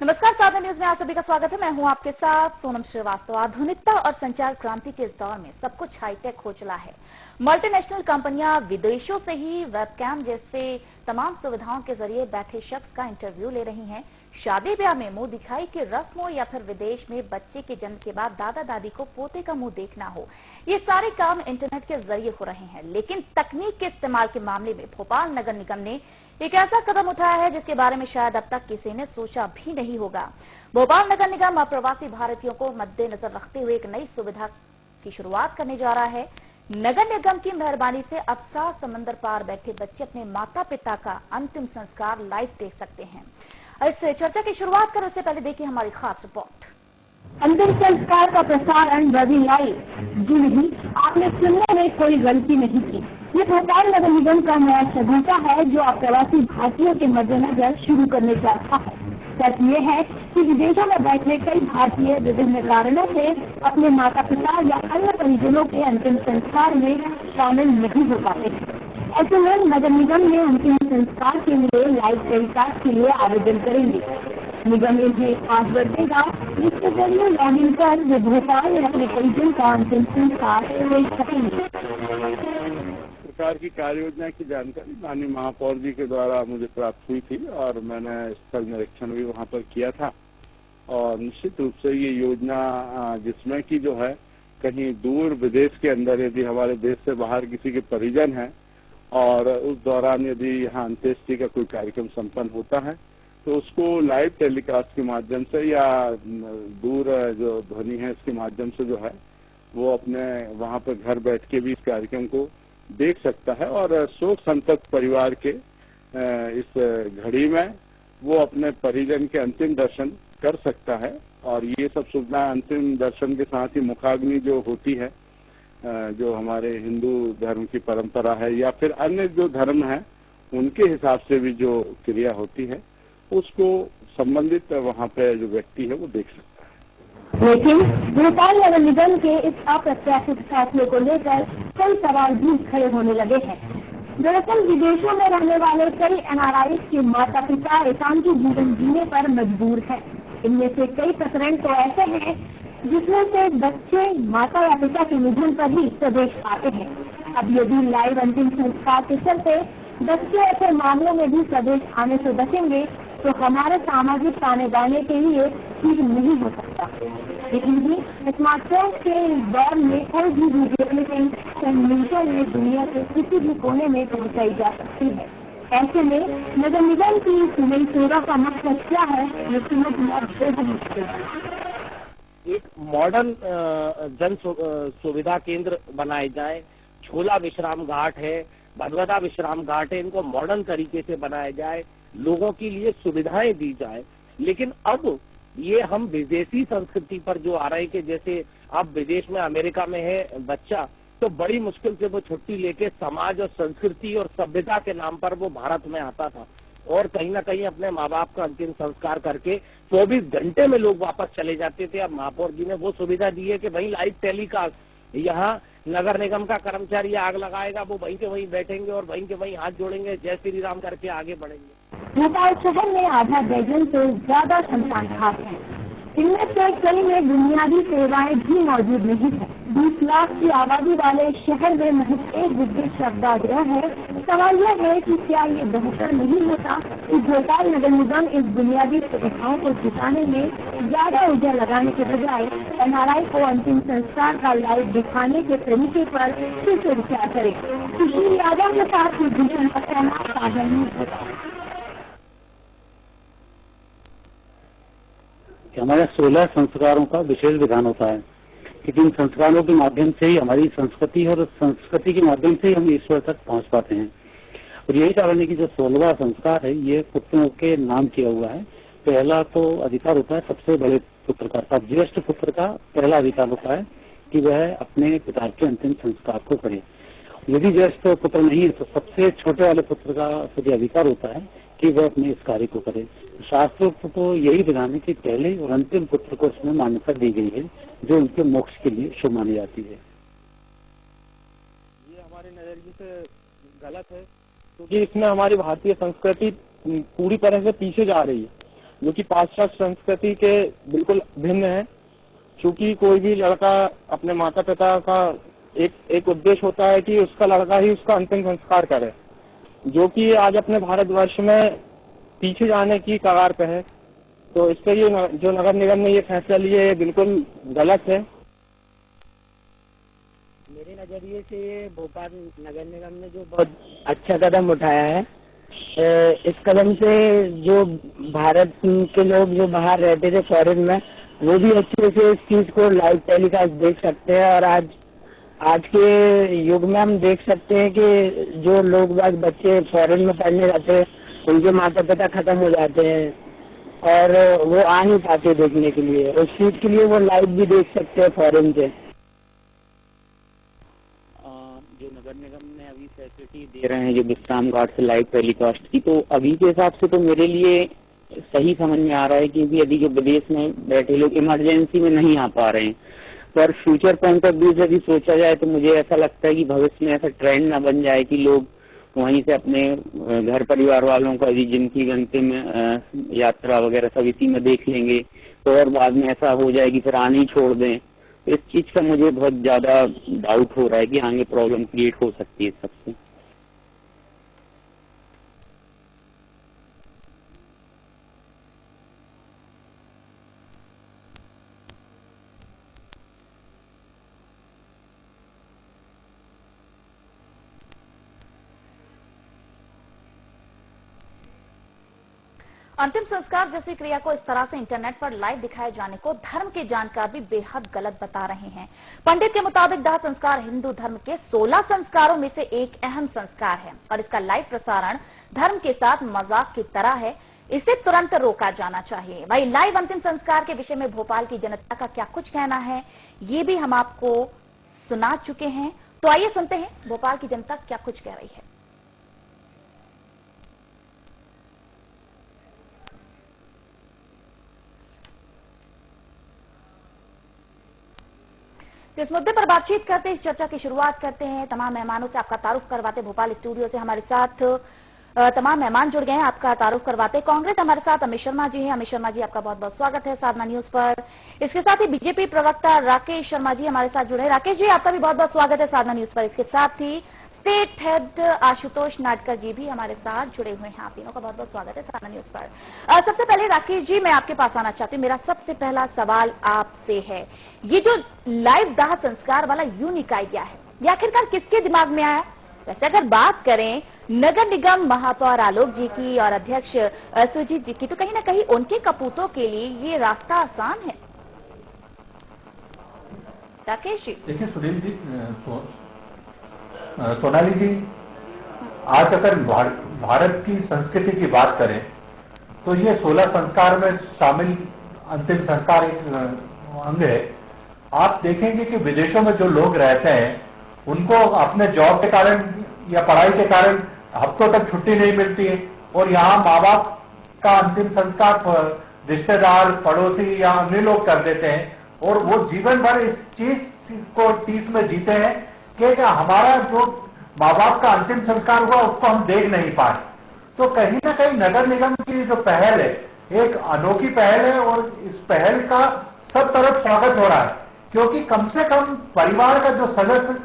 नमस्कार, साधना न्यूज में आप सभी का स्वागत है। मैं हूं आपके साथ सोनम श्रीवास्तव। आधुनिकता और संचार क्रांति के इस दौर में सब कुछ हाईटेक हो चला है। मल्टीनेशनल कंपनियां विदेशों से ही वेबकैम जैसे तमाम सुविधाओं के जरिए बैठे शख्स का इंटरव्यू ले रही हैं। शादी ब्याह में मुंह दिखाई की रस्म हो या फिर विदेश में बच्चे के जन्म के बाद दादा दादी को पोते का मुंह देखना हो, ये सारे काम इंटरनेट के जरिए हो रहे हैं। लेकिन तकनीक के इस्तेमाल के मामले में भोपाल नगर निगम ने एक ऐसा कदम उठाया है जिसके बारे में शायद अब तक किसी ने सोचा भी नहीं होगा। भोपाल नगर निगम अप्रवासी भारतीयों को मद्देनजर रखते हुए एक नई सुविधा की शुरुआत करने जा रहा है। नगर निगम की मेहरबानी से अब 7 समंदर पार बैठे बच्चे अपने माता पिता का अंतिम संस्कार लाइव देख सकते हैं। इस चर्चा की शुरुआत करें उससे पहले देखिए हमारी खास रिपोर्ट। अंतिम संस्कार का प्रसारण रवि लाइव। जी नहीं, आपने सुनने में कोई गलती नहीं की। ये भोपाल नगर निगम का नया सदस्या है जो अप्रवासी भारतीयों के मद्देनजर शुरू करने जा रहा है। सच ये है कि विदेशों में बैठे कई भारतीय विभिन्न कारणों से अपने माता पिता या अन्य परिजनों के अंतिम संस्कार में शामिल नहीं हो पाते। ऐसे में नगर निगम ने अंतिम संस्कार के लिए लाइव टेलीकास्ट के लिए आवेदन करेंगे। निगम इन्हें पासवर्ड देगा जिसके जरिए लॉग इन कर वे भोपाल या अपने परिजन का अंतिम संस्कार देख सकेंगे। सरकार की कार्य योजना की जानकारी माननीय महापौर जी के द्वारा मुझे प्राप्त हुई थी और मैंने स्थल निरीक्षण भी वहां पर किया था। और निश्चित रूप से ये योजना जिसमें कि जो है कहीं दूर विदेश के अंदर यदि हमारे देश से बाहर किसी के परिजन हैं और उस दौरान यदि यहाँ अंत्येष्टि का कोई कार्यक्रम संपन्न होता है तो उसको लाइव टेलीकास्ट के माध्यम से या दूर जो ध्वनि है इसके माध्यम से जो है वो अपने वहां पर घर बैठ के भी इस कार्यक्रम को देख सकता है और शोक संतप्त परिवार के इस घड़ी में वो अपने परिजन के अंतिम दर्शन कर सकता है। और ये सब सुविधा अंतिम दर्शन के साथ ही मुखाग्नि जो होती है, जो हमारे हिंदू धर्म की परंपरा है या फिर अन्य जो धर्म है उनके हिसाब से भी जो क्रिया होती है उसको संबंधित वहाँ पे जो व्यक्ति है वो देख सकता है। लेकिन भोपाल नगर निगम के इस अप्रत्याशित फैसले को लेकर कई सवाल भी खड़े होने लगे हैं। दरअसल विदेशों में रहने वाले कई एनआरआई के माता पिता एकांकी जीवन जीने पर मजबूर हैं। इनमें से कई प्रकरण तो ऐसे हैं जिसमें से बच्चे माता या पिता के निधन पर ही स्वदेश आते हैं। अब यदि लाइव अंतिम संस्कार के चलते बच्चे ऐसे मामलों में भी स्वदेश आने से बचेंगे तो हमारे सामाजिक ताने बाने के लिए ठीक नहीं हो सकता। लेकिन भी स्मार्टफोन के इस दौर में कोई भी वीडियो क्लिपिंग मिनटों में दुनिया के किसी भी कोने में पहुंचाई जा सकती है। ऐसे में नगर निगम की इस नई सेवा का मकसद क्या है ये समझना बेहद मुश्किल है। एक मॉडर्न जन सुविधा केंद्र बनाए जाए। छोला विश्राम घाट है, भदभदा विश्राम घाट है, इनको मॉडर्न तरीके से बनाया जाए, लोगों के लिए सुविधाएं दी जाए। लेकिन अब ये हम विदेशी संस्कृति पर जो आ रहे हैं कि जैसे अब विदेश में अमेरिका में है बच्चा तो बड़ी मुश्किल से वो छुट्टी लेके समाज और संस्कृति और सभ्यता के नाम पर वो भारत में आता था और कहीं ना कहीं अपने माँ बाप का अंतिम संस्कार करके 24 घंटे में लोग वापस चले जाते थे। अब महापौर जी ने वो सुविधा दी है कि भाई लाइव टेलीकास्ट, यहाँ नगर निगम का कर्मचारी आग लगाएगा, वो वहीं के वहीं बैठेंगे और वहीं के वहीं हाथ जोड़ेंगे, जय श्री राम करके आगे बढ़ेंगे। भोपाल शहर में आधा दर्जन से ज्यादा शमशान घाट हैं। इनमें से कई में बुनियादी सेवाएं भी मौजूद नहीं है। 20 लाख की आबादी वाले शहर में महज एक विद्युत शवदाह है। सवाल यह है कि क्या ये बेहतर नहीं होता कि भोपाल नगर निगम इस बुनियादी सुविधाओं को जुटाने में ज्यादा ऊर्जा लगाने के बजाय एनआरआई को अंतिम संस्कार का लाइव दिखाने के तरीके पर फिर से विचार करे। सुशील यादव के साथ भूषण हमारे 16 संस्कारों का विशेष विधान होता है क्योंकि इन संस्कारों के माध्यम से ही हमारी संस्कृति और संस्कृति के माध्यम से ही हम ईश्वर तक पहुंच पाते हैं। और यही कारण है कि जो 16वां संस्कार है ये पुत्रों के नाम किया हुआ है। पहला तो अधिकार होता है सबसे बड़े पुत्र का, सब ज्येष्ठ पुत्र का पहला अधिकार होता है कि वह अपने पिता के अंतिम संस्कार को करे। यदि ज्येष्ठ पुत्र नहीं है तो सबसे छोटे वाले पुत्र का अधिकार होता है कि वह अपने इस कार्य को करे। शास्त्रों को तो यही विधान है कि पहले और अंतिम पुत्र को इसमें मान्यता दी गई है जो उनके मोक्ष के लिए शुभ मानी जाती है। ये हमारे नजरिए से गलत है क्योंकि इसमें हमारी भारतीय संस्कृति पूरी तरह से पीछे जा रही है। जो कि पाश्चात्य संस्कृति के बिल्कुल भिन्न है। चूंकि कोई भी लड़का अपने माता पिता का एक उद्देश्य होता है कि उसका लड़का ही उसका अंतिम संस्कार करे, जो कि आज अपने भारतवर्ष में पीछे जाने की कगार पे है। तो इसके लिए जो नगर निगम ने ये फैसला लिया है बिल्कुल गलत है। मेरे नजरिए से भोपाल नगर निगम ने जो बहुत अच्छा कदम उठाया है, इस कदम से जो भारत के लोग जो बाहर रहते थे फॉरेन में, वो भी अच्छे से इस चीज को लाइव टेलीकास्ट देख सकते हैं। और आज के युग में हम देख सकते हैं कि जो लोग बच्चे फॉरेन में पढ़ने जाते हैं, उनके माता पिता खत्म हो जाते हैं और वो आ नहीं पाते देखने के लिए। उस चीज के लिए वो लाइव भी देख सकते हैं फॉरेन से। जो नगर निगम ने अभी फैसिलिटी दे रहे हैं जो विश्राम घाट से लाइव टेलीकास्ट की, तो अभी के हिसाब से तो मेरे लिए सही समझ में आ रहा है, क्योंकि यदि जो विदेश में बैठे लोग इमरजेंसी में नहीं आ पा रहे हैं, पर फ्यूचर पॉइंट ऑफ व्यू से यदि सोचा जाए तो मुझे ऐसा लगता है कि भविष्य में ऐसा ट्रेंड ना बन जाए कि लोग वहीं से अपने घर परिवार वालों का जिनकी अंतिम यात्रा वगैरह सब इसी में देख लेंगे, तो और बाद में ऐसा हो जाए कि फिर आने ही छोड़ दें। इस चीज का मुझे बहुत ज्यादा डाउट हो रहा है कि आगे प्रॉब्लम क्रिएट हो सकती है सबसे। अंतिम संस्कार जैसी क्रिया को इस तरह से इंटरनेट पर लाइव दिखाए जाने को धर्म के जानकार भी बेहद गलत बता रहे हैं। पंडित के मुताबिक दाह संस्कार हिंदू धर्म के 16 संस्कारों में से एक अहम संस्कार है और इसका लाइव प्रसारण धर्म के साथ मजाक की तरह है। इसे तुरंत रोका जाना चाहिए। वही लाइव अंतिम संस्कार के विषय में भोपाल की जनता का क्या कुछ कहना है, ये भी हम आपको सुना चुके हैं। तो आइए सुनते हैं भोपाल की जनता क्या कुछ कह रही है। तो इस मुद्दे पर बातचीत करते, इस चर्चा की शुरुआत करते हैं। तमाम मेहमानों से आपका तारुफ करवाते, भोपाल स्टूडियो से हमारे साथ तमाम मेहमान जुड़ गए हैं। आपका तारुफ करवाते कांग्रेस हमारे साथ अमित शर्मा जी हैं। अमित शर्मा जी, आपका बहुत बहुत स्वागत है साधना न्यूज पर। इसके साथ ही बीजेपी प्रवक्ता राकेश शर्मा जी हमारे साथ जुड़े हैं। राकेश जी, आपका भी बहुत बहुत स्वागत है साधना न्यूज पर। इसके साथ ही स्टेट हेड आशुतोष नाडकर जी भी हमारे साथ जुड़े हुए हैं। आप तीनों का बहुत बहुत स्वागत है साधना न्यूज पर। सबसे पहले राकेश जी, मैं आपके पास आना चाहती हूँ। मेरा सबसे पहला सवाल आपसे है, ये जो लाइव दाह संस्कार वाला यूनिक आइडिया है, ये आखिरकार किसके दिमाग में आया? वैसे अगर बात करें नगर निगम महापौर आलोक जी की और अध्यक्ष सुजीत जी की, तो कहीं ना कहीं उनके कपूतों के लिए ये रास्ता आसान है। राकेश जी, देखिए सुनील जी, सोनाली जी, आज अगर भारत की संस्कृति की बात करें तो ये 16 संस्कार में शामिल अंतिम संस्कार एक अंग है। आप देखेंगे कि विदेशों में जो लोग रहते हैं उनको अपने जॉब के कारण या पढ़ाई के कारण हफ्तों तक छुट्टी नहीं मिलती है, और यहाँ माँ बाप का अंतिम संस्कार रिश्तेदार, पड़ोसी या अन्य लोग कर देते हैं, और वो जीवन भर इस चीज को टीस में जीते हैं कि हमारा जो माँ बाप का अंतिम संस्कार हुआ उसको हम देख नहीं पाए। तो कहीं ना कहीं नगर निगम की जो पहल है एक अनोखी पहल है, और इस पहल का सब तरफ स्वागत हो रहा है, क्योंकि कम से कम परिवार का जो सदस्य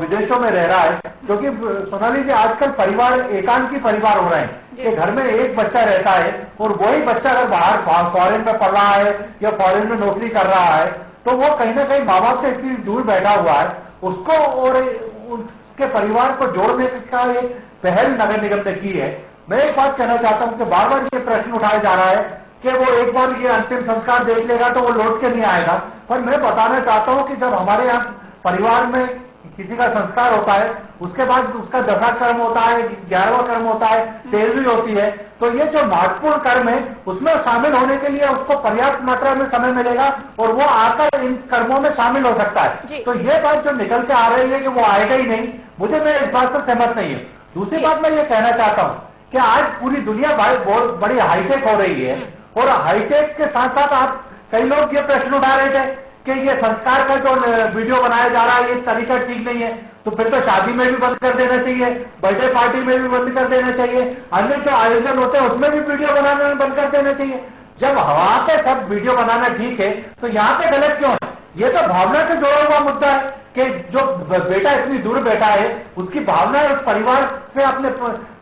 विदेशों में रह रहा है, क्योंकि सोनाली जी आजकल परिवार एकांकी परिवार हो रहे हैं कि घर में एक बच्चा रहता है और वही बच्चा अगर बाहर फॉरेन में पढ़ रहा है या फॉरेन में नौकरी कर रहा है, तो वो कहीं ना कहीं माँ बाप से इतनी दूर बैठा हुआ है, उसको और उसके परिवार को जोड़ने का एक पहल नगर निगम ने की है। मैं एक बात कहना चाहता हूं कि बार बार ये प्रश्न उठाया जा रहा है कि वो एक बार ये अंतिम संस्कार देख लेगा तो वो लौट के नहीं आएगा, पर मैं बताना चाहता हूं कि जब हमारे यहाँ परिवार में किसी का संस्कार होता है, उसके बाद उसका 10वां कर्म होता है, 11वां कर्म होता है, 13वीं होती है, तो ये जो महत्वपूर्ण कर्म है उसमें शामिल होने के लिए उसको पर्याप्त मात्रा में समय मिलेगा और वो आकर इन कर्मों में शामिल हो सकता है। तो ये बात जो निकल के आ रही है कि वो आएगा ही नहीं, मुझे मैं इस बात से सहमत नहीं है। दूसरी बात मैं ये कहना चाहता हूं कि आज पूरी दुनिया बहुत बड़ी हाईटेक हो रही है, और हाईटेक के साथ साथ आप कई लोग ये प्रश्न उठा रहे थे कि ये संस्कार का जो वीडियो बनाया जा रहा है ये तरीका ठीक नहीं है, तो फिर तो शादी में भी बंद कर देना चाहिए, बर्थडे पार्टी में भी बंद कर देना चाहिए, अन्य जो आयोजन होते हैं उसमें भी वीडियो बनाने में बंद कर देना चाहिए। जब वहां पे सब वीडियो बनाना ठीक है तो यहाँ पे गलत क्यों है? ये तो भावना से जुड़ा हुआ मुद्दा है कि जो बेटा इतनी दूर बैठा है उसकी भावना उस परिवार से, अपने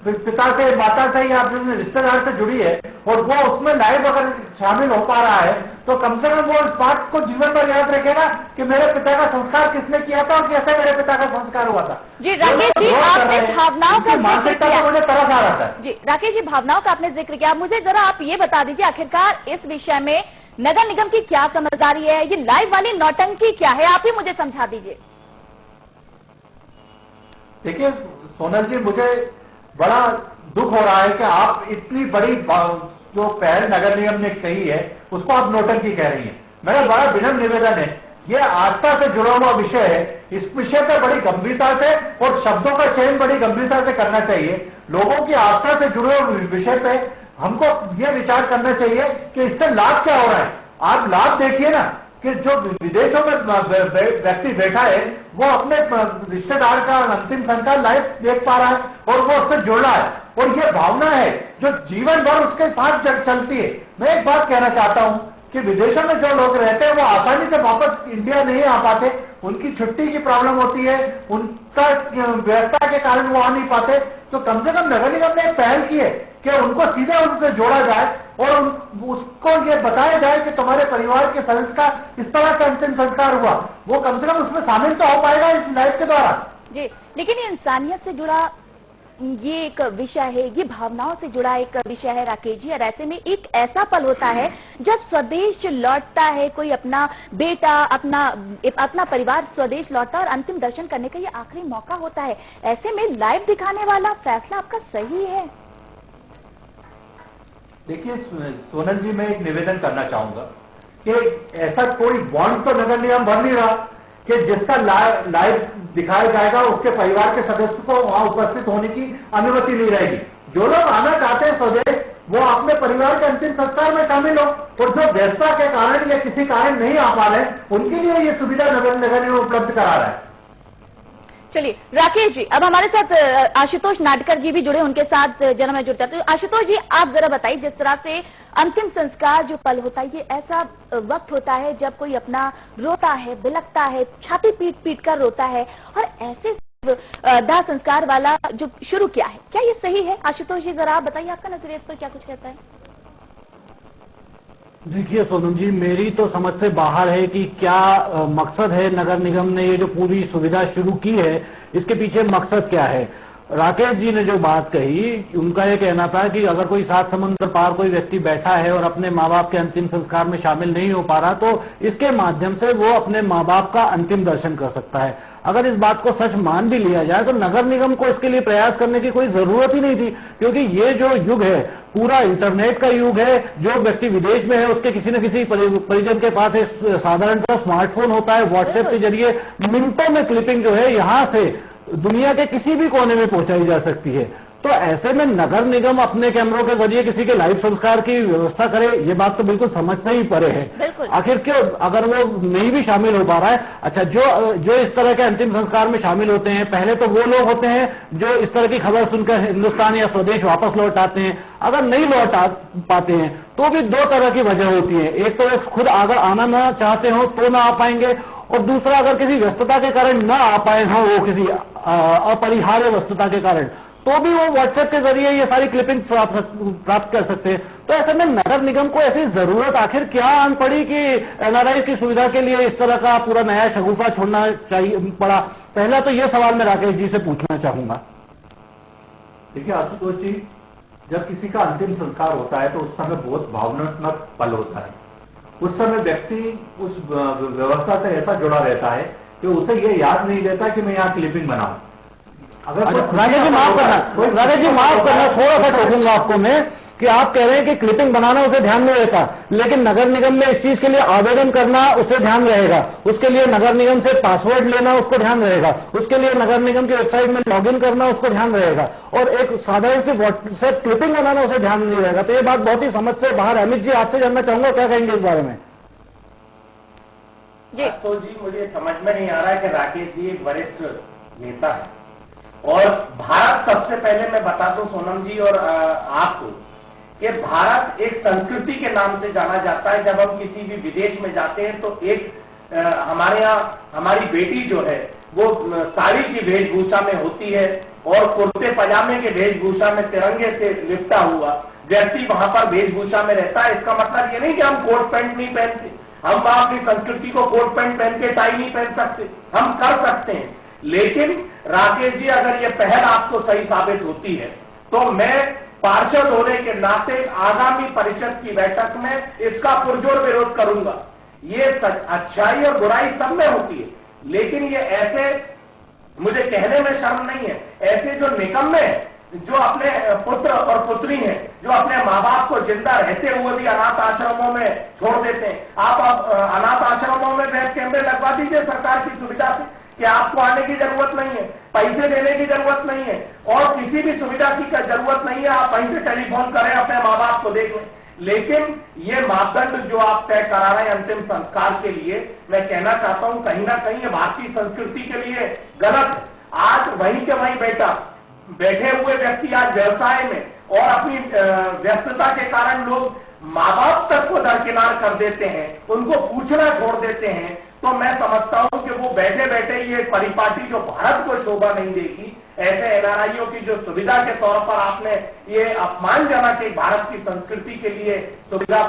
पिता से, माता से या अपने रिश्तेदार से जुड़ी है और वो उसमें लाइव अगर शामिल हो पा रहा है तो कम से कम वो इस बात को जीवन भर याद रखेगा कि मेरे पिता का संस्कार किसने किया था और कैसे मेरे पिता का संस्कार हुआ था। जी राकेश जी, आपने भावनाओं का जिक्र किया। मुझे तरस आ रहा था। जी राकेश जी, भावनाओं का आपने जिक्र किया, मुझे जरा आप ये बता दीजिए आखिरकार इस विषय में नगर निगम की क्या समझदारी है, ये लाइव वाली नौटंकी क्या है, आप ही मुझे समझा दीजिए। देखिए सोनल जी, मुझे बड़ा दुख हो रहा है कि आप इतनी बड़ी जो पहल नगर निगम ने कही है उसको आप नौटंकी कह रही हैं। मेरा बड़ा विनम्र निवेदन है, ये आस्था से जुड़ा हुआ विषय है, इस विषय पर बड़ी गंभीरता से और शब्दों का चयन बड़ी गंभीरता से करना चाहिए। लोगों की आस्था से जुड़े हुए विषय पे हमको ये विचार करना चाहिए कि इससे लाभ क्या हो रहा है। आप लाभ देखिए ना कि जो विदेशों में व्यक्ति बैठा है वो अपने रिश्तेदार का अंतिम संस्कार लाइव देख पा रहा है और वो उससे जुड़ रहा है और ये भावना है जो जीवन भर उसके साथ चलती है। मैं एक बात कहना चाहता हूं कि विदेशों में जो लोग रहते हैं वो आसानी से वापस इंडिया नहीं आ पाते, उनकी छुट्टी की प्रॉब्लम होती है, उनका व्यवस्था के कारण वो आ नहीं पाते। तो कम से कम नगर निगम ने एक पहल की है कि उनको सीधे उनसे जोड़ा जाए और उसको ये बताया जाए कि तुम्हारे परिवार के सदस्य का इस तरह से अंतिम संस्कार हुआ, वो कम से कम उसमें शामिल तो हो पाएगा इस लाइव के द्वारा। जी, लेकिन ये इंसानियत से जुड़ा ये एक विषय है, ये भावनाओं से जुड़ा एक विषय है राकेश जी, और ऐसे में एक ऐसा पल होता है जब स्वदेश लौटता है कोई, अपना बेटा, अपना परिवार स्वदेश लौटता है और अंतिम दर्शन करने का ये आखिरी मौका होता है। ऐसे में लाइव दिखाने वाला फैसला आपका सही है? देखिए सोनल जी, मैं एक निवेदन करना चाहूंगा कि ऐसा कोई बॉन्ड तो नगर निगम बन नहीं रहा कि जिसका लाइव दिखाया जाएगा उसके परिवार के सदस्य को वहां उपस्थित होने की अनुमति नहीं रहेगी। जो लोग आना चाहते हैं स्वदेश वो अपने परिवार के अंतिम संस्कार में शामिल हो और जो व्यवस्था के कारण या किसी कारण नहीं आ पा रहे उनके लिए ये सुविधा नगर निगम उपलब्ध करा रहा है। चलिए राकेश जी, अब हमारे साथ आशुतोष नाटकर जी भी जुड़े, उनके साथ जरा मैं जुड़ जाती हूँ। आशुतोष जी, आप जरा बताइए, जिस तरह से अंतिम संस्कार जो पल होता है ये ऐसा वक्त होता है जब कोई अपना रोता है, बिलखता है, छाती पीट पीट कर रोता है, और ऐसे दाह संस्कार वाला जो शुरू किया है, क्या ये सही है? आशुतोष जी जरा आप बताइए, आपका नजरिया इस पर क्या कुछ कहता है? देखिए सोनम जी, मेरी तो समझ से बाहर है कि क्या मकसद है नगर निगम ने ये जो पूरी सुविधा शुरू की है, इसके पीछे मकसद क्या है। राकेश जी ने जो बात कही, उनका ये कहना था कि अगर कोई 7 समुद्र पार कोई व्यक्ति बैठा है और अपने माँ बाप के अंतिम संस्कार में शामिल नहीं हो पा रहा तो इसके माध्यम से वो अपने माँ बाप का अंतिम दर्शन कर सकता है। अगर इस बात को सच मान भी लिया जाए तो नगर निगम को इसके लिए प्रयास करने की कोई जरूरत ही नहीं थी, क्योंकि ये जो युग है पूरा इंटरनेट का युग है। जो व्यक्ति विदेश में है उसके किसी न किसी परिजन के पास एक साधारणतः स्मार्टफोन होता है, व्हाट्सएप के जरिए मिनटों में क्लिपिंग जो है यहाँ से दुनिया के किसी भी कोने में पहुंचाई जा सकती है। तो ऐसे में नगर निगम अपने कैमरों के जरिए किसी के लाइव संस्कार की व्यवस्था करे, ये बात तो बिल्कुल समझ से ही परे है। आखिर क्यों, अगर वो नहीं भी शामिल हो पा रहा है, अच्छा जो इस तरह के अंतिम संस्कार में शामिल होते हैं, पहले तो वो लोग होते हैं जो इस तरह की खबर सुनकर हिंदुस्तान या स्वदेश वापस लौट आते हैं। अगर नहीं लौट पाते हैं तो भी 2 तरह की वजह होती है, एक तो खुद अगर आना ना चाहते हो तो ना आ पाएंगे, और दूसरा अगर किसी व्यस्तता के कारण ना आ पाए हो, वो किसी अपरिहार्य व्यस्तता के कारण, तो भी वो व्हाट्सएप के जरिए ये सारी क्लिपिंग प्राप्त कर सकते हैं। तो ऐसे में नगर निगम को ऐसी जरूरत आखिर क्या आन पड़ी कि एनआरआई की सुविधा के लिए इस तरह का पूरा नया शगुफा छोड़ना चाहिए पड़ा? पहला तो ये सवाल मैं राकेश जी से पूछना चाहूंगा। देखिए आशुतोष जी, जब किसी का अंतिम संस्कार होता है तो उस समय बहुत भावनात्मक पल होता है। उस समय व्यक्ति उस व्यवस्था से ऐसा जुड़ा रहता है कि उसे ये याद नहीं रहता कि मैं यहाँ क्लिपिंग बनाऊं। अगर राजेश जी माफ करना, थोड़ा सा टोकूंगा आपको मैं कि आप कह रहे हैं कि क्लिपिंग बनाना उसे ध्यान नहीं रहता, लेकिन नगर निगम में इस चीज के लिए आवेदन करना उसे ध्यान रहेगा, उसके लिए नगर निगम से पासवर्ड लेना उसको ध्यान रहेगा, उसके लिए नगर निगम की वेबसाइट में लॉगिन करना उसको ध्यान रहेगा, और एक साधारण सी व्हाट्सएप क्लिपिंग बनाना उसे ध्यान नहीं रहेगा। तो ये बात बहुत ही समझ से बाहर। अमित जी, आपसे जानना चाहूंगा, क्या कहेंगे इस बारे में? तो जी, मुझे समझ में नहीं आ रहा है कि राकेश जी एक वरिष्ठ नेता है और भारत, सबसे पहले मैं बता दूं सोनम जी और आपको कि भारत एक संस्कृति के नाम से जाना जाता है। जब हम किसी भी विदेश में जाते हैं तो एक हमारे यहाँ हमारी बेटी जो है वो साड़ी की वेशभूषा में होती है और कुर्ते पजामे के वेशभूषा में तिरंगे से लिपटा हुआ व्यक्ति वहां पर वेशभूषा में रहता है। इसका मतलब ये नहीं कि हम कोट पैंट नहीं पहनते, हम वहां अपनी संस्कृति को कोट पैंट पहन के टाई नहीं पहन सकते, हम कर सकते हैं। लेकिन राकेश जी, अगर ये पहल आपको सही साबित होती है तो मैं पार्षद होने के नाते आगामी परिषद की बैठक में इसका पुरजोर विरोध करूंगा। ये अच्छाई और बुराई सब में होती है, लेकिन ये ऐसे, मुझे कहने में शर्म नहीं है, ऐसे जो निकम्मे हैं, जो अपने पुत्र और पुत्री हैं, जो अपने माँ बाप को जिंदा रहते हुए भी अनाथ आश्रमों में छोड़ देते हैं। आप अनाथ आश्रमों में वेब कैमरे लगवा दीजिए सरकार की सुविधा से कि आपको आने की जरूरत नहीं है, पैसे देने की जरूरत नहीं है और किसी भी सुविधा की जरूरत नहीं है। आप वहीं से टेलीफोन करें, अपने माँ बाप को देख लें। लेकिन ये मापदंड जो आप तय करा रहे हैं अंतिम संस्कार के लिए, मैं कहना चाहता हूं कहीं ना कहीं ये भारतीय संस्कृति के लिए गलत है। आज वहीं के वहीं बैठे हुए व्यक्ति आज व्यवसाय में और अपनी व्यस्तता के कारण लोग माँ बाप तक को दरकिनार कर देते हैं, उनको पूछना छोड़ देते हैं। तो मैं समझता हूं कि वो बैठे बैठे ये परिपाटी जो भारत को शोभा नहीं देगी, ऐसे एनआरआईओ की जो सुविधा के तौर पर आपने ये अपमानजनक एक भारत की संस्कृति के लिए सुविधा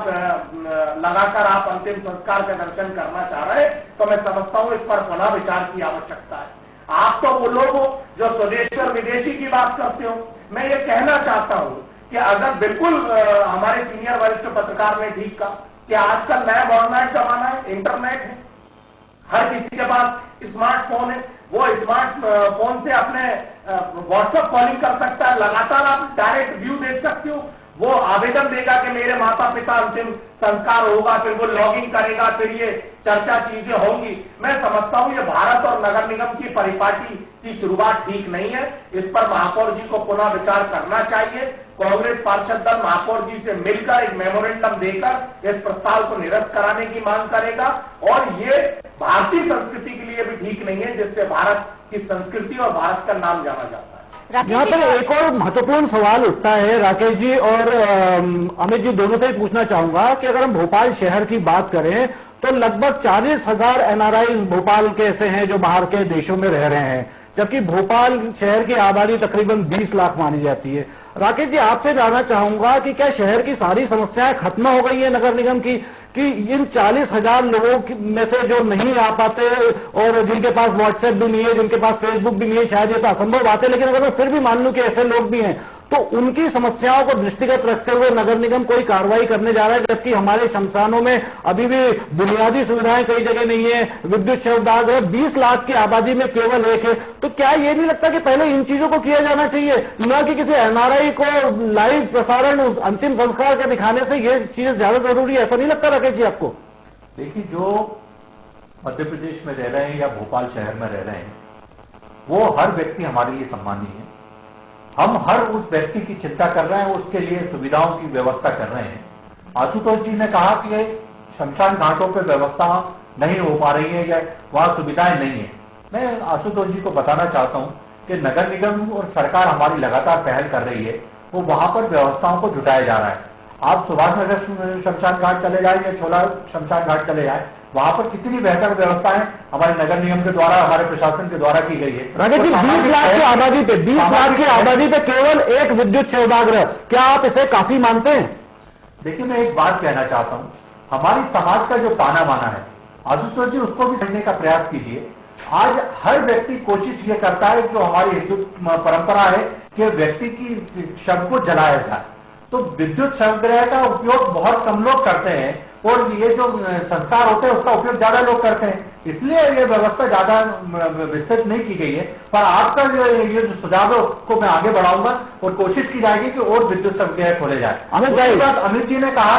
लगाकर आप अंतिम संस्कार का दर्शन करना चाह रहे हैं, तो मैं समझता हूं इस पर पुनः विचार की आवश्यकता है। आप तो वो लोग हो जो स्वदेशी और विदेशी की बात करते हो। मैं ये कहना चाहता हूं कि अगर बिल्कुल हमारे सीनियर वरिष्ठ पत्रकार ने ठीक कहा कि आजकल नया मॉडर्न जमाना है, इंटरनेट है, हर किसी के पास स्मार्टफोन है, वो स्मार्टफोन से अपने व्हाट्सएप कॉलिंग कर सकता है, लगातार आप डायरेक्ट व्यू देख सकते हो। वो आवेदन देगा कि मेरे माता पिता अंतिम संस्कार होगा, फिर वो लॉगिंग करेगा, फिर ये चर्चा चीजें होंगी। मैं समझता हूं ये भारत और नगर निगम की परिपाटी की शुरुआत ठीक नहीं है। इस पर महापौर जी को पुनः विचार करना चाहिए। कांग्रेस पार्षद दल महापौर जी से मिलकर एक मेमोरेंडम देकर इस प्रस्ताव को निरस्त कराने की मांग करेगा और ये भारतीय संस्कृति के लिए भी ठीक नहीं है, जिससे भारत की संस्कृति और भारत का नाम जाना जाता है। यहाँ पर एक और महत्वपूर्ण सवाल उठता है राकेश जी और अमित जी, दोनों से ही पूछना चाहूंगा कि अगर हम भोपाल शहर की बात करें तो लगभग 40,000 एनआरआई भोपाल के ऐसे हैं जो बाहर के देशों में रह रहे हैं, जबकि भोपाल शहर की आबादी तकरीबन 20 लाख मानी जाती है। राकेश जी, आपसे जानना चाहूंगा कि क्या शहर की सारी समस्याएं खत्म हो गई है नगर निगम की, कि इन 40,000 लोगों में से जो नहीं आ पाते और जिनके पास व्हाट्सएप भी नहीं है, जिनके पास फेसबुक भी नहीं है, शायद ये तो असंभव बात है, लेकिन अगर मैं फिर भी मान लूं कि ऐसे लोग भी हैं तो उनकी समस्याओं को दृष्टिगत रखते हुए नगर निगम कोई कार्रवाई करने जा रहा है, जबकि हमारे शमशानों में अभी भी बुनियादी सुविधाएं कई जगह नहीं है, विद्युत शवदाह है, 20 लाख की आबादी में केवल एक है। तो क्या ये नहीं लगता कि पहले इन चीजों को किया जाना चाहिए, न कि किसी एनआरआई को लाइव प्रसारण अंतिम संस्कार के दिखाने से ये चीजें ज्यादा जरूरी है? ऐसा नहीं लगता राकेश जी आपको? देखिए, जो मध्य प्रदेश में रह रहे हैं या भोपाल शहर में रह रहे हैं वो हर व्यक्ति हमारे लिए सम्मानीय है। हम हर उस व्यक्ति की चिंता कर रहे हैं, उसके लिए सुविधाओं की व्यवस्था कर रहे हैं। आशुतोष जी ने कहा कि शमशान घाटों पर व्यवस्था नहीं हो पा रही है या वहां सुविधाएं नहीं है। मैं आशुतोष जी को बताना चाहता हूं कि नगर निगम और सरकार हमारी लगातार पहल कर रही है, वो वहां पर व्यवस्थाओं को जुटाया जा रहा है। आप सुभाष नगर शमशान घाट चले जाए या छोला शमशान घाट चले जाए, वहां पर कितनी बेहतर व्यवस्था है हमारे नगर निगम के द्वारा, हमारे प्रशासन के द्वारा की गई है। राकेश जी, 20 लाख की आबादी पे 20 लाख की आबादी पे केवल एक विद्युत शवदाह, क्या आप इसे काफी मानते हैं? देखिए, मैं एक बात कहना चाहता हूं, हमारी समाज का जो ताना बाना है, आशुतोष जी उसको भी समझने का प्रयास कीजिए। आज हर व्यक्ति कोशिश ये करता है, जो हमारी हिंदू परंपरा है कि व्यक्ति की शव को जलाया जाए, तो विद्युत शवगृह का उपयोग बहुत कम लोग करते हैं और ये जो संस्कार होते हैं उसका उपयोग ज्यादा लोग करते हैं, इसलिए ये व्यवस्था ज्यादा विस्तृत नहीं की गई है। पर आपका ये जो सुझाव है उसको मैं आगे बढ़ाऊंगा और कोशिश की जाएगी कि और विद्युत शवगृह खोले जाए। अमित जी ने कहा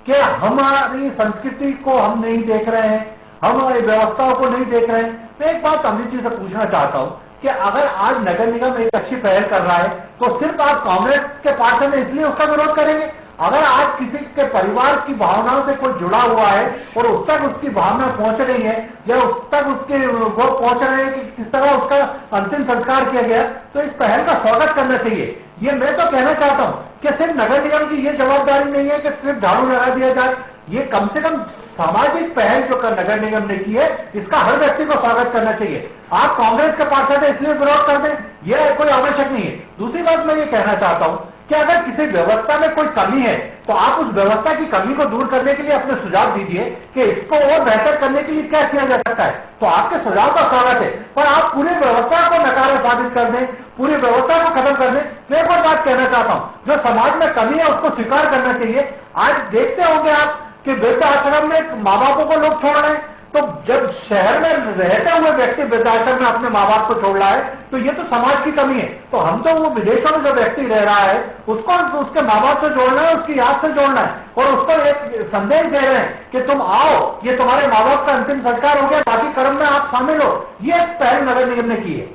कि हमारी संस्कृति को हम नहीं देख रहे हैं, हम हमारी व्यवस्थाओं को नहीं देख रहे हैं। मैं एक बात अमित जी से पूछना चाहता हूं कि अगर आज नगर निगम एक अच्छी पहल कर रहा है तो सिर्फ आप कांग्रेस के पार्षद में इसलिए उसका विरोध करेंगे? अगर आज किसी के परिवार की भावनाओं से कोई जुड़ा हुआ है और उस तक उसकी भावना पहुंच रही है या उस तक उसके वो पहुंच रहे हैं कि किस तरह उसका अंतिम संस्कार किया गया, तो इस पहल का स्वागत करना चाहिए। ये मैं तो कहना चाहता हूं कि सिर्फ नगर निगम की ये जवाबदारी नहीं है कि सिर्फ झाड़ू लगा दिया जाए, ये कम से कम सामाजिक पहल जो नगर निगम ने की है इसका हर व्यक्ति को स्वागत करना चाहिए। आप कांग्रेस के पार्षद है इसलिए विरोध कर दें, यह कोई आवश्यक नहीं है। दूसरी बात मैं ये कहना चाहता हूं कि अगर किसी व्यवस्था में कोई कमी है तो आप उस व्यवस्था की कमी को दूर करने के लिए अपने सुझाव दीजिए कि इसको और बेहतर करने के लिए क्या किया जा सकता है, तो आपके सुझाव का स्वागत है। पर आप पूरी व्यवस्था को नकारा साबित कर दें, पूरी व्यवस्था को खत्म कर दें। मैं एक और बात कहना चाहता हूं, जो समाज में कमी है उसको स्वीकार करना चाहिए। आज देखते होंगे आप कि वृद्धाश्रम में माँ बापों को लोग छोड़ रहे हैं, तो जब शहर में रहते हुए व्यक्ति वृद्धाश्रम में अपने माँ बाप को छोड़ रहा है तो ये तो समाज की कमी है। तो हम तो वो विदेशों में जो व्यक्ति रह रहा है उसको उसके माँ बाप से जोड़ना है, उसकी याद से जोड़ना है और उसको एक संदेश दे रहे हैं कि तुम आओ, ये तुम्हारे माँ बाप का अंतिम संस्कार हो गया, बाकी कर्म में आप शामिल हो। ये पहल नगर निगम ने की है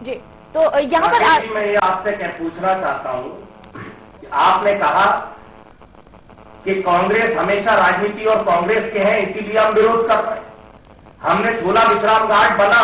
जी। तो यहाँ पर मैं ये आपसे क्या पूछना चाहता हूं, आपने कहा कि कांग्रेस हमेशा राजनीति और कांग्रेस के हैं इसीलिए हम विरोध कर रहे हैं। हमने झोला विश्राम घाट बना,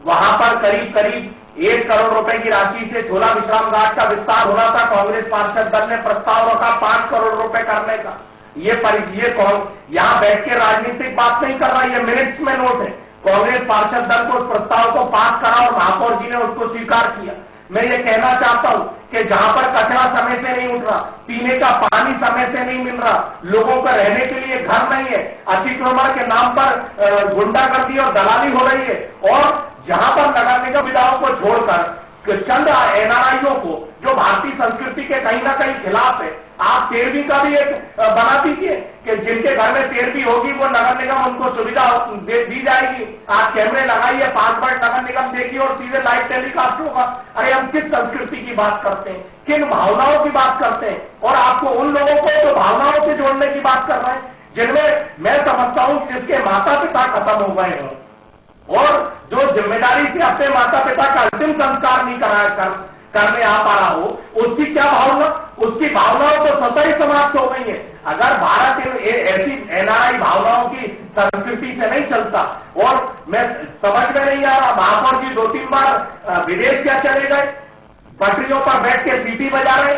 वहां पर करीब करीब 1 करोड़ रुपए की राशि से झोला विश्राम घाट का विस्तार होना था। कांग्रेस पार्षद दल ने प्रस्ताव रखा 5 करोड़ रुपए करने का। ये कौन यहां बैठ के राजनीतिक बात नहीं कर रहा, ये मिनट्स में नोट है। कांग्रेस पार्षद दल को उस प्रस्ताव को पास करा और महापौर जी ने उसको स्वीकार किया। मैं ये कहना चाहता हूं कि जहां पर कचरा समय से नहीं उठ रहा, पीने का पानी समय से नहीं मिल रहा, लोगों का रहने के लिए घर नहीं है, अतिक्रमण के नाम पर गुंडागर्दी और दलाली हो रही है, और जहां पर नगर निगम विधाओं को छोड़कर चंद एनआरआईओ को जो भारतीय संस्कृति के कहीं ना कहीं खिलाफ है, आप 13वीं का भी एक बना दीजिए कि जिनके घर में 13वीं होगी वो नगर निगम उनको सुविधा दी जाएगी। आप कैमरे लगाइए, 5 मिनट नगर निगम देखिए और सीधे लाइव टेलीकास्ट होगा। अरे हम किस संस्कृति की बात करते हैं, किन भावनाओं की बात करते हैं, और आपको उन लोगों को तो भावनाओं से जोड़ने की बात कर रहे हैं जिनमें मैं समझता हूं जिसके माता पिता खत्म हो गए हों और जो जिम्मेदारी से अपने माता पिता का अंतिम संस्कार नहीं करने आ पा रहा हो, उसकी क्या भावना, उसकी भावनाओं तो स्वतः ही समाप्त हो गई है। अगर भारत ऐसी एनआरआई भावनाओं की संस्कृति से नहीं चलता, और मैं समझ में नहीं आ रहा, महापौर जी 2-3 बार विदेश क्या चले गए, पटरियों पर बैठ के सीटी बजा रहे,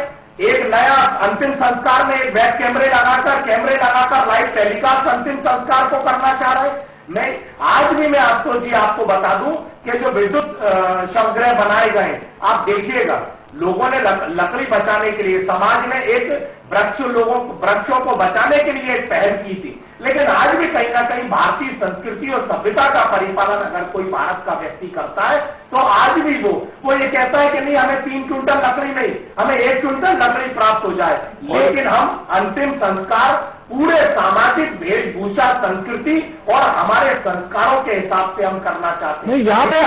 एक नया अंतिम संस्कार में एक बैक कैमरे लगाकर लाइव टेलीकास्ट अंतिम संस्कार को करना चाह रहे। मैं आज भी मैं आपको बता दूं कि जो विद्युत शवगृह बनाए गए, आप देखिएगा लोगों ने लकड़ी बचाने के लिए, समाज ने एक वृक्षों को बचाने के लिए एक पहल की थी, लेकिन आज भी कहीं ना कहीं भारतीय संस्कृति और सभ्यता का परिपालन अगर कोई भारत का व्यक्ति करता है तो आज भी वो ये कहता है कि नहीं हमें 3 क्विंटल लकड़ी नहीं, हमें 1 क्विंटल लकड़ी प्राप्त हो जाए, लेकिन हम अंतिम संस्कार पूरे सामाजिक वेशभूषा संस्कृति और हमारे संस्कारों के हिसाब से हम करना चाहते हैं। यहाँ पे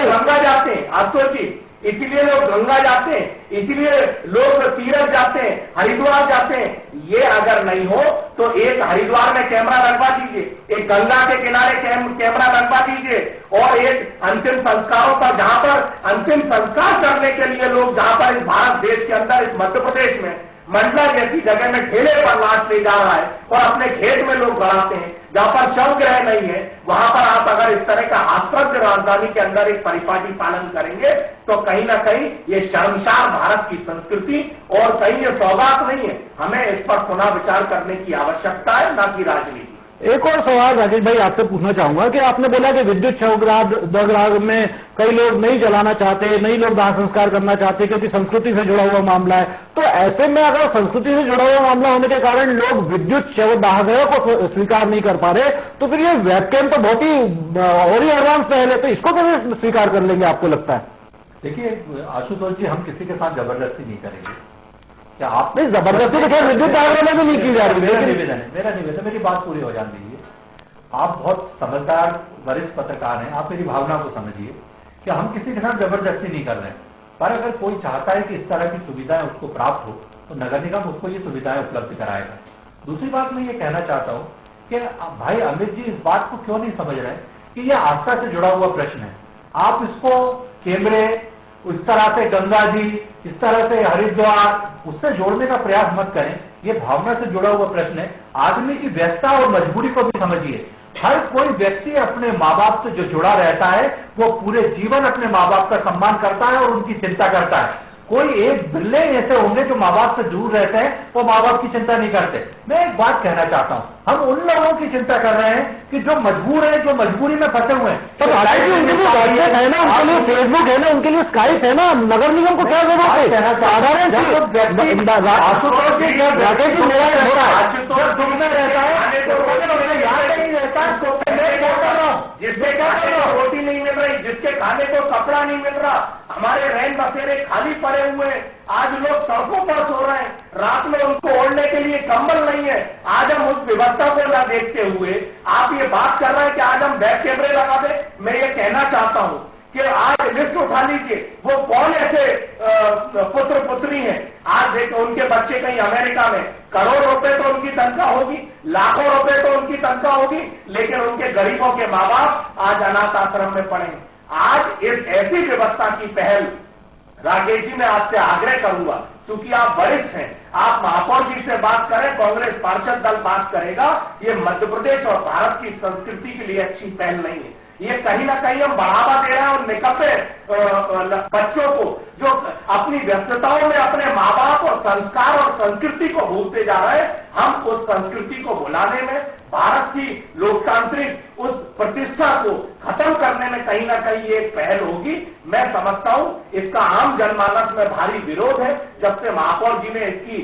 गंगा जाते हैं, आप सोचिए, इसीलिए लोग गंगा जाते हैं, इसीलिए लोग तीरथ जाते हैं, हरिद्वार जाते हैं। ये अगर नहीं हो तो एक हरिद्वार में कैमरा लगवा दीजिए, एक गंगा के किनारे कैमरा लगवा दीजिए, और एक अंतिम संस्कारों पर, जहां पर अंतिम संस्कार करने के लिए लोग, जहां पर इस भारत देश के अंदर, इस मध्य प्रदेश में मंडला जैसी जगह में ठेले पर लाश ले जा रहा है और अपने खेत में लोग बढ़ाते हैं, जहां पर शवगृह नहीं है, वहां पर आप अगर इस तरह का हास्यद राजधानी के अंदर एक परिपाटी पालन करेंगे तो कहीं ना कहीं ये शर्मसार भारत की संस्कृति और कहीं ये सौगात नहीं है। हमें इस पर पुनः विचार करने की आवश्यकता है, ना कि राजनीति। एक और सवाल राजेश भाई आपसे पूछना चाहूंगा कि आपने बोला कि विद्युत शवगृह में कई लोग नहीं जलाना चाहते, नहीं लोग दाह संस्कार करना चाहते क्योंकि संस्कृति से जुड़ा हुआ मामला है। तो ऐसे में अगर संस्कृति से जुड़ा हुआ मामला होने के कारण लोग विद्युत शवदाह को स्वीकार नहीं कर पा रहे, तो फिर ये वेबकैम तो बहुत ही और ही एडवांस पहले, तो इसको कैसे स्वीकार कर लेंगे आपको लगता है? देखिए आशुतोष जी, हम किसी के साथ जबरदस्ती नहीं करेंगे। क्या आप नहीं, जबरदस्ती तो खैर विद्युत दायरे में भी नहीं की जा रही। मेरा निवेदन, मेरी बात पूरी हो जाने दीजिए। आप बहुत समझदार वरिष्ठ पत्रकार हैं, आप मेरी भावना को समझिए कि हम किसी के साथ जबरदस्ती नहीं कर रहे हैं, पर अगर कोई चाहता है कि इस तरह की सुविधाएं उसको प्राप्त हो तो नगर निगम उसको ये सुविधाएं उपलब्ध कराएगा। दूसरी बात मैं ये कहना चाहता हूं कि भाई अमित जी इस बात को क्यों नहीं समझ रहे कि ये आस्था से जुड़ा हुआ प्रश्न है। आप इसको कैमरे, इस तरह से गंगा जी, इस तरह से हरिद्वार, उससे जोड़ने का प्रयास मत करें। ये भावना से जुड़ा हुआ प्रश्न है। आदमी की व्यस्तता और मजबूरी को भी समझिए। हर कोई व्यक्ति अपने माँ बाप से जो जुड़ा रहता है वो पूरे जीवन अपने माँ बाप का सम्मान करता है और उनकी चिंता करता है। कोई एक बिल्ले ऐसे होंगे जो माँ बाप से दूर रहते हैं, वो माँ बाप की चिंता नहीं करते। मैं एक बात कहना चाहता हूं, हम उन लोगों की चिंता कर रहे हैं कि जो मजबूर हैं, जो मजबूरी में फंसे हुए हैं। तो उनके लिए व्हाट्सएप है ना, उनके लिए फेसबुक है ना, उनके लिए स्काइप है ना, नगर निगम को क्या जरूरत है? साधारण जिसके खाने को रोटी नहीं मिल रही, जिसके खाने को कपड़ा नहीं मिल रहा, हमारे रैन बसेरे खाली पड़े हुए हैं। आज लोग सड़कों पर सो रहे हैं, रात में उनको ओढ़ने के लिए कंबल नहीं है। आज हम उस व्यवस्था को न देखते हुए आप ये बात कर रहे हैं कि आज हम बैक कैमरे लगा दें। मैं ये कहना चाहता हूं कि आज लिस्ट उठा लीजिए, वो कौन ऐसे पुत्र पुत्री हैं। आज देखो उनके बच्चे कहीं अमेरिका में, करोड़ रुपए तो उनकी तनख्वाह होगी, लाखों रुपए तो उनकी तनख्वाह होगी, लेकिन उनके गरीबों के माँ बाप आज अनाथ आश्रम में पड़े हैं। आज इस ऐसी व्यवस्था की पहल राकेश जी मैं आपसे आग्रह करूंगा, क्योंकि आप वरिष्ठ हैं, आप महापौर जी से बात करें, कांग्रेस पार्षद दल बात करेगा। ये मध्य प्रदेश और भारत की संस्कृति के लिए अच्छी पहल नहीं है। ये कहीं ना कहीं हम बढ़ावा दे रहे हैं और निकम्मे बच्चों को जो अपनी व्यस्तताओं में अपने माँ बाप और संस्कार और संस्कृति को भूलते जा रहे हैं। हम उस संस्कृति को भुलाने में, भारत की लोकतांत्रिक उस प्रतिष्ठा को खत्म करने में कहीं ना कहीं एक पहल होगी। मैं समझता हूं इसका आम जनमानस में भारी विरोध है। जब से महापौर जी ने इसकी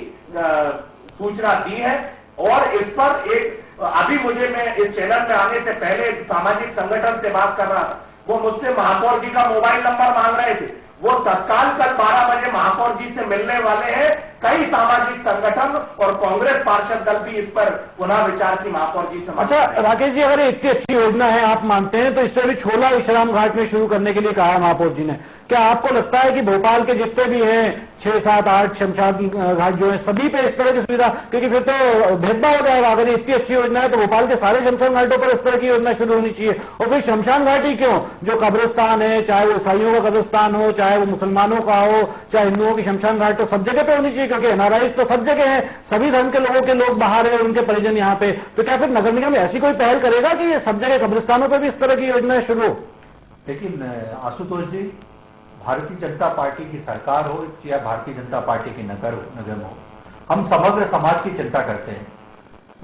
सूचना दी है और इस पर एक अभी मैं इस चैनल में आने से पहले एक सामाजिक संगठन से बात कर रहा था, वो मुझसे महापौर जी का मोबाइल नंबर मांग रहे थे। वो तत्काल कल 12 बजे महापौर जी से मिलने वाले हैं। कई सामाजिक संगठन और कांग्रेस पार्षद दल भी इस पर पुनः विचार की महापौर जी से। अच्छा राकेश जी, अगर इतनी अच्छी योजना है आप मानते हैं, तो इससे भी छोला विश्राम घाट में शुरू करने के लिए कहा है महापौर जी ने। क्या आपको लगता है कि भोपाल के जितने भी हैं 6, 7, 8 शमशान घाट जो है, सभी पे इस तरह की सुविधा, क्योंकि फिर तो भेदभाव हो जाएगा। अगर इतनी अच्छी योजना है तो भोपाल के सारे शमशान घाटों पर इस तरह की योजना शुरू होनी चाहिए। और फिर शमशान घाट ही क्यों, जो कब्रिस्तान है, चाहे वो ईसाइयों का कब्रिस्तान हो, चाहे वो मुसलमानों का हो, चाहे हिंदुओं की शमशान घाट, तो सब जगह पे होनी चाहिए, क्योंकि एनआरआईज तो सब जगह है, सभी धर्म के लोगों के लोग बाहर है, उनके परिजन यहाँ पे। तो क्या फिर नगर निगम ऐसी कोई पहल करेगा कि ये सब जगह कब्रिस्तानों पर भी इस तरह की योजनाएं शुरू हो? लेकिन आशुतोष जी, भारतीय जनता पार्टी की सरकार हो या भारतीय जनता पार्टी की नगर निगम हो, हम समग्र समाज की चिंता करते हैं।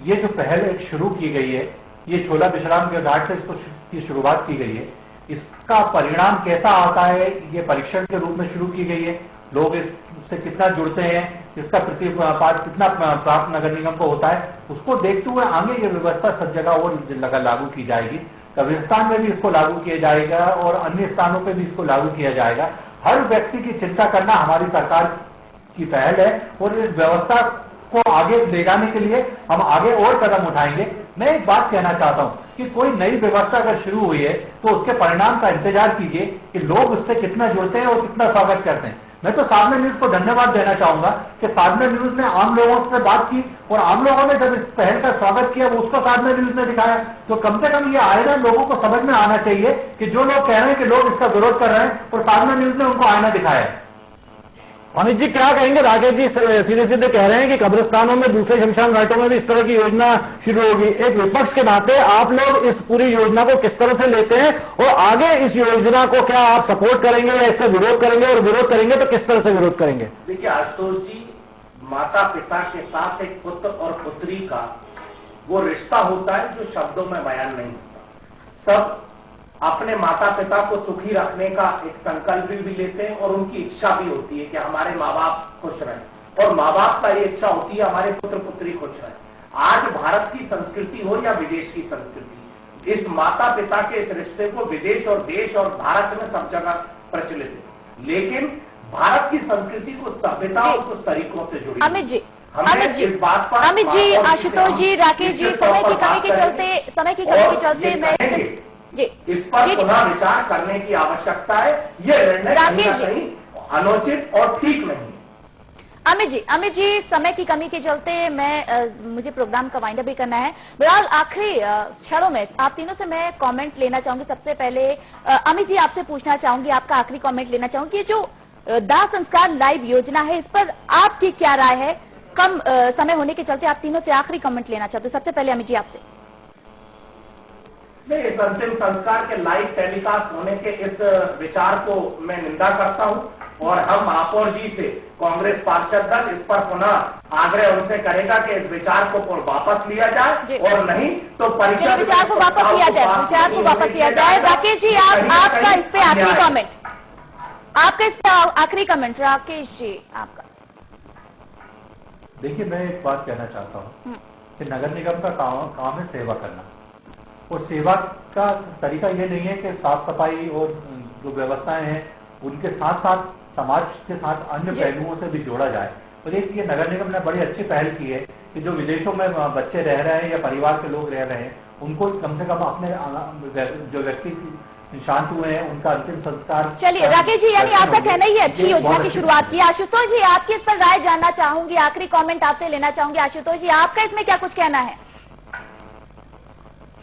ये जो पहल एक शुरू की गई है, ये छोला विश्राम के घाट से इसको की शुरुआत की गई है। इसका परिणाम कैसा आता है, ये परीक्षण के रूप में शुरू की गई है। लोग इससे कितना जुड़ते हैं, इसका प्रतिपाद कितना प्राप्त नगर निगम को होता है, उसको देखते हुए आगे ये व्यवस्था सब जगह और लागू की जाएगी। कब्रिस्तान में भी इसको लागू किया जाएगा और अन्य स्थानों पे भी इसको लागू किया जाएगा। हर व्यक्ति की चिंता करना हमारी सरकार की पहल है और इस व्यवस्था को आगे ले जाने के लिए हम आगे और कदम उठाएंगे। मैं एक बात कहना चाहता हूं कि कोई नई व्यवस्था अगर शुरू हुई है तो उसके परिणाम का इंतजार कीजिए कि लोग उससे कितना जुड़ते हैं और कितना स्वागत करते हैं। मैं तो साधना न्यूज को धन्यवाद देना चाहूंगा कि साधना न्यूज ने आम लोगों से बात की और आम लोगों ने जब इस पहल का स्वागत किया, वो उसको साधना न्यूज ने दिखाया। तो कम से कम ये आईना लोगों को समझ में आना चाहिए कि जो लोग कह रहे हैं कि लोग इसका विरोध कर रहे हैं, और साधना न्यूज ने उनको आईना दिखाया है। अमित जी क्या कहेंगे? राकेश जी सीधे सीधे कह रहे हैं कि कब्रिस्तानों में, दूसरे शमशान घाटों में भी इस तरह की योजना शुरू होगी। एक विपक्ष के नाते आप लोग इस पूरी योजना को किस तरह से लेते हैं और आगे इस योजना को क्या आप सपोर्ट करेंगे या इसका विरोध करेंगे, और विरोध करेंगे तो किस तरह से विरोध करेंगे? देखिए आशुतोष जी, माता पिता के साथ एक पुत्र और पुत्री का वो रिश्ता होता है जो शब्दों में बयान नहीं होता। सब अपने माता पिता को सुखी रखने का एक संकल्प भी लेते हैं और उनकी इच्छा भी होती है कि हमारे माँ बाप खुश रहें, और माँ बाप का ये इच्छा होती है हमारे पुत्र पुत्री खुश रहें। आज भारत की संस्कृति हो या विदेश की संस्कृति, इस माता पिता के इस रिश्ते को विदेश और देश और भारत में सब जगह प्रचलित है, लेकिन भारत की संस्कृति को सभ्यता और कुछ तरीकों से जुड़ी। अमित जी, आशुतोष जी, राकेश जी, समय की कमी के चलते मैं इस पर पुनः विचार करने की आवश्यकता है। ये निर्णय कहीं अनुचित और ठीक नहीं। अमित जी, समय की कमी के चलते मुझे प्रोग्राम का वाइंड अप भी करना है। बहरहाल आखिरी क्षणों में आप तीनों से मैं कमेंट लेना चाहूंगी। सबसे पहले अमित जी आपसे पूछना चाहूंगी, आपका आखिरी कमेंट लेना चाहूंगी। जो दाह संस्कार लाइव योजना है, इस पर आपकी क्या राय है? कम समय होने के चलते आप तीनों से आखिरी कमेंट लेना चाहते हो। सबसे पहले अमित जी आपसे। नहीं, इस अंतिम संस्कार के लाइव टेलीकास्ट होने के इस विचार को मैं निंदा करता हूं और हम महापौर जी से कांग्रेस पार्षद दल इस पर पुनः आग्रह उनसे करेगा कि इस विचार को वापस लिया जाए और नहीं तो परिषद विचार को वापस लिया जाए, विचार को वापस लिया जाए। राकेश जी आपका इस पे आखिरी कमेंट, आपका इस पे आखिरी कमेंट राकेश जी आपका। देखिए, मैं एक बात कहना चाहता हूं कि नगर निगम का काम है सेवा करना, और सेवा का तरीका ये नहीं है कि साफ सफाई और जो व्यवस्थाएं हैं उनके साथ साथ समाज के साथ अन्य पहलुओं से भी जोड़ा जाए। और एक ये नगर निगम ने बड़ी अच्छी पहल की है कि जो विदेशों में बच्चे रह रहे हैं या परिवार के लोग रह रहे हैं उनको कम से कम अपने जो व्यक्ति शांत हुए हैं उनका अंतिम संस्कार। चलिए राकेश जी, यानी आपका कहना ही अच्छी योजना की शुरुआत की। आशुतोष जी आपकी इस पर राय जानना चाहूंगी, आखिरी कमेंट आपसे लेना चाहूंगी। आशुतोष जी आपका इसमें क्या कुछ कहना है?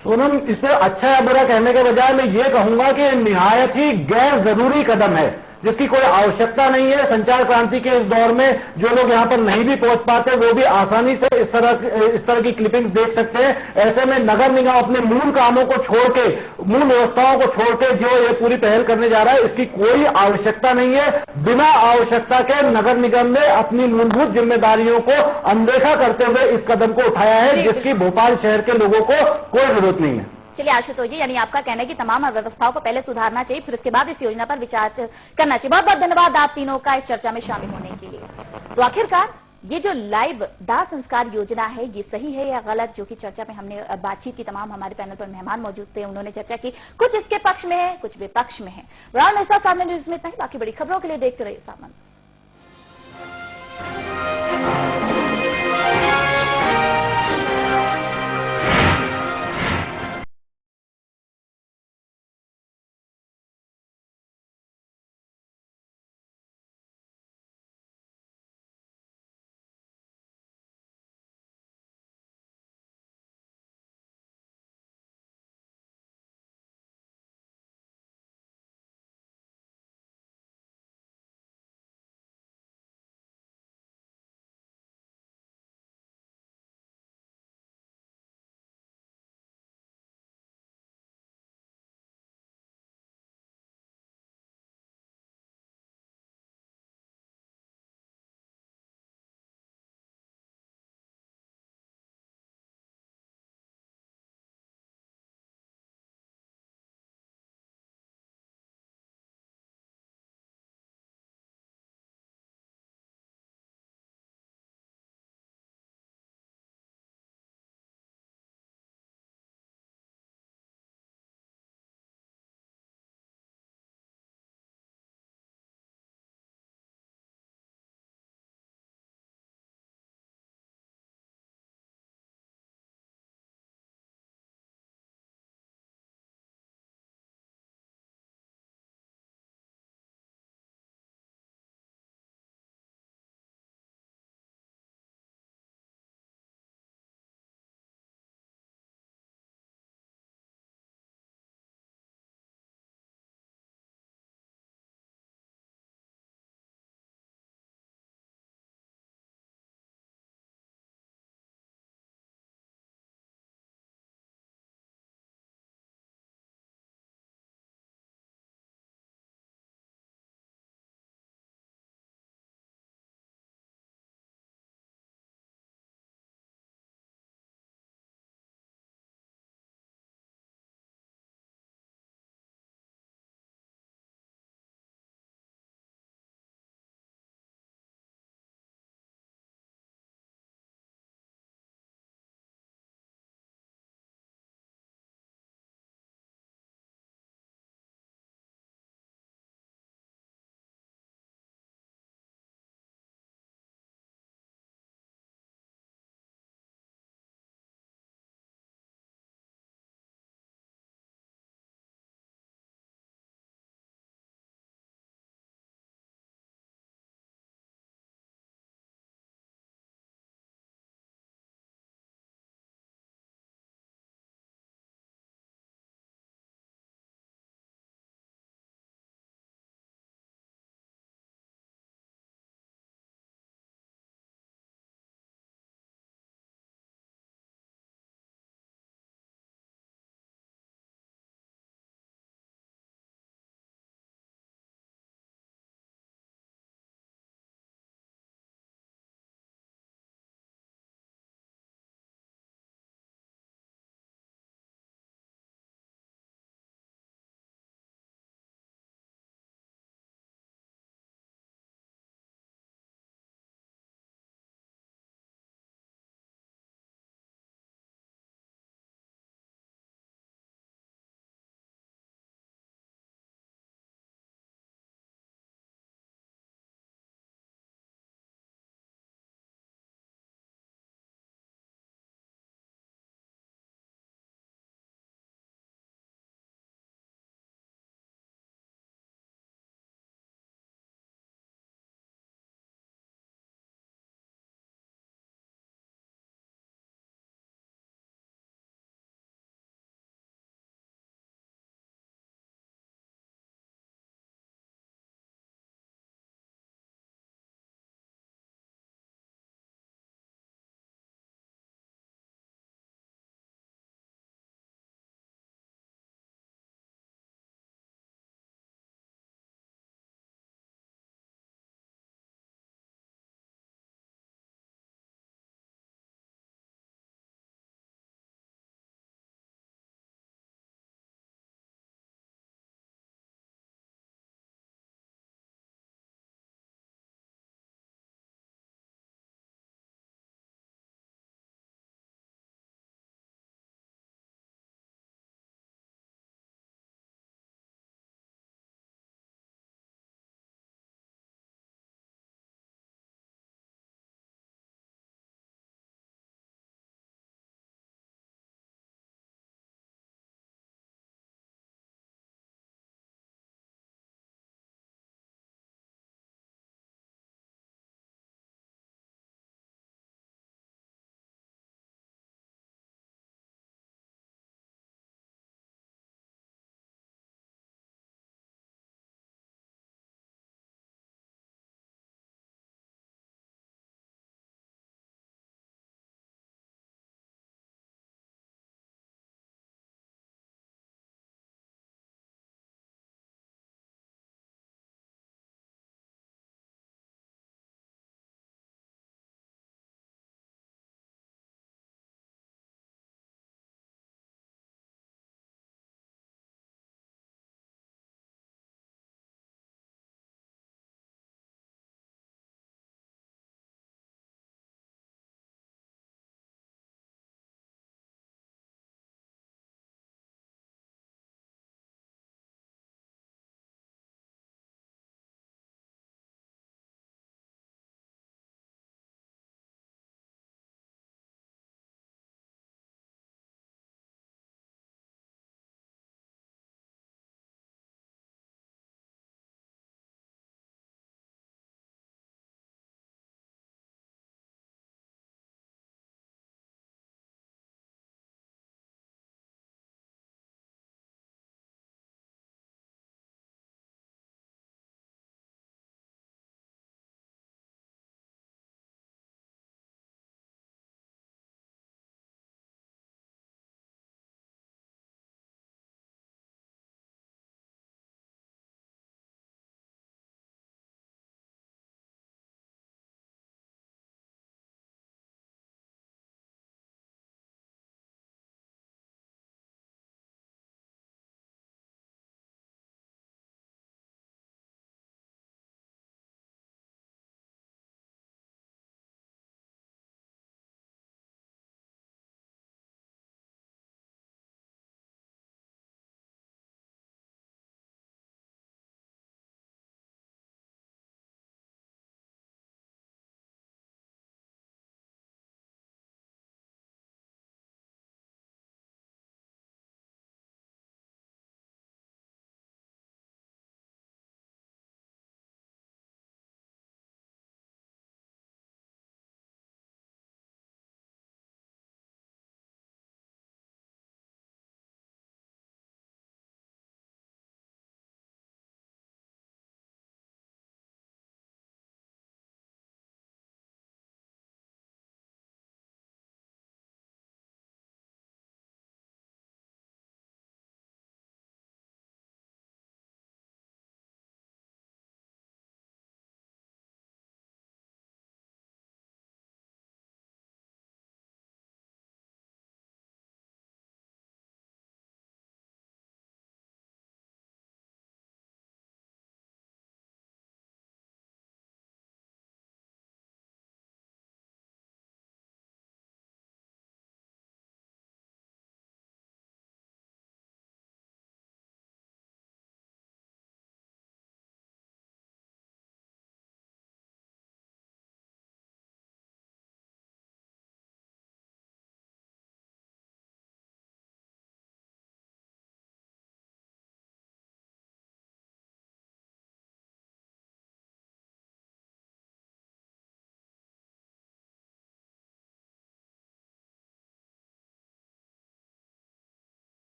सोनम, इससे अच्छा या बुरा कहने के बजाय मैं ये कहूंगा कि निहायत ही गैर जरूरी कदम है जिसकी कोई आवश्यकता नहीं है। संचार क्रांति के इस दौर में जो लोग यहां पर नहीं भी पहुंच पाते वो भी आसानी से इस तरह की क्लिपिंग्स देख सकते हैं। ऐसे में नगर निगम अपने मूल कामों को छोड़ के, मूल व्यवस्थाओं को छोड़ के जो ये पूरी पहल करने जा रहा है इसकी कोई आवश्यकता नहीं है। बिना आवश्यकता के नगर निगम ने अपनी मूलभूत जिम्मेदारियों को अनदेखा करते हुए इस कदम को उठाया है जिसकी भोपाल शहर के लोगों को कोई जरूरत नहीं है। चलिए आशुतोष जी, यानी आपका कहना है कि तमाम व्यवस्थाओं को पहले सुधारना चाहिए, फिर उसके बाद इस योजना पर विचार करना चाहिए। बहुत बहुत धन्यवाद आप तीनों का इस चर्चा में शामिल होने के लिए। तो आखिरकार ये जो लाइव दाह संस्कार योजना है ये सही है या गलत, जो कि चर्चा में हमने बातचीत की, तमाम हमारे पैनल पर मेहमान मौजूद थे, उन्होंने चर्चा की, कुछ इसके पक्ष में है कुछ विपक्ष में है। राहुल मेहता, सामने न्यूज में इतना ही। बाकी बड़ी खबरों के लिए देखते रहिए सामने।